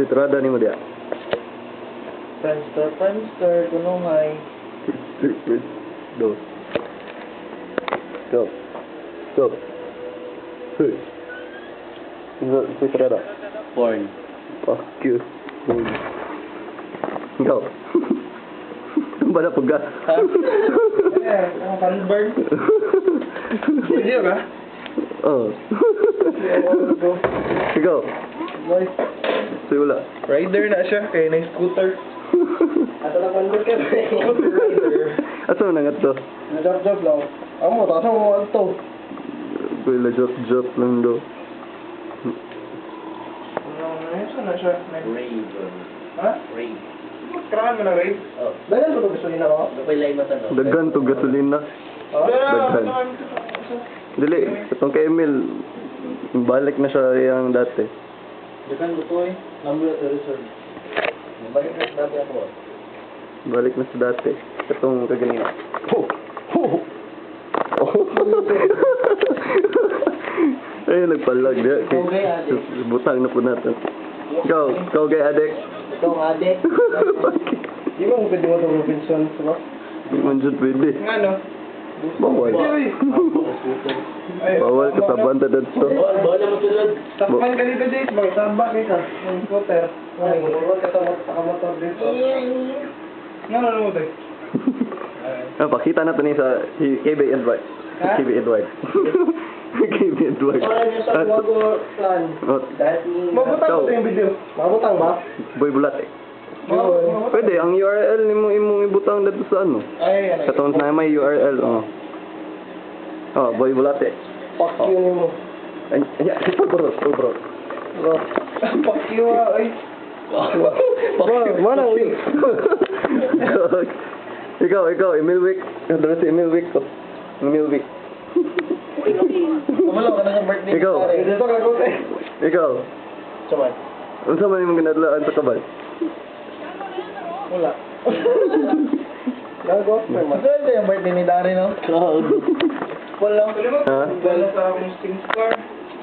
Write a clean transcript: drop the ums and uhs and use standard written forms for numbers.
Sitrada ni mo dia. Friendster, kunungay. Dos. Go. Go. Hey. Sitrada. Porn. Fuck you. Go. Bala puga. Ang sunburn. Hindi ba? Oh. Ikaw. Boy. Wala. Rider na siya, kaya na-scooter. Ato na pandot ka ba? Rider. Asa mo nangat to? Na-job lang. Amo, takasang mo ito. Wala jot lang do. Saan na siya? Rave. Ha? Rave. Karahan mo na rave? Oh. Dagan mo gusto nila ko? Ano pa yung mata no? Daghan to gasolina. Daghan. Dili, itong kay Emil, balik na siya yung dati. Dagan ko to eh. Number at resort. Balik na sabi ako. Balik na sa dati. Itong kaganina. Oh! Oh! Oh! Ay, nagpalag dia. Okay, adik. Butang na po natin. Ikaw gay adik. Ito ang adik. Di ba mo pwede mo itong Robinson? Diba? Hindi man dyan pwede. Nga no? Bawal. Bawal ka sa banda dito. Bawal mo tulad. Takpan ka dito date, bakit sabak ka? Ang scooter. Ay, bawal ka sa motor dito. Nga na mo tayo? Pakita natin niya sa KB Edward. Ha? KB Edward. KB Edward. Wala niyo sa bago plan. Dahil ni... Mabutang ko yung video. Mabutang ba? Boy bulat eh. Pwede, ang URL ni mo imong ibutang dito sa ano. Ay, ano. Katong na may URL, oh. Oh, boy bulat eh. Fuck you ni mo. Ay, full bro. Fuck you ay. Mana uwi? Ikaw, Emilwick. Ano si Emilwick ko? Emilwick. Kumalaw ka na sa birthday. Ikaw. Dito ka ko eh. Ikaw. Saman. Unsa man imong ginadlaan sa kabal? Wala. Gago. Maganda yung birthday ni Dari no? Wala. Ha? Wala sa akong SIM card.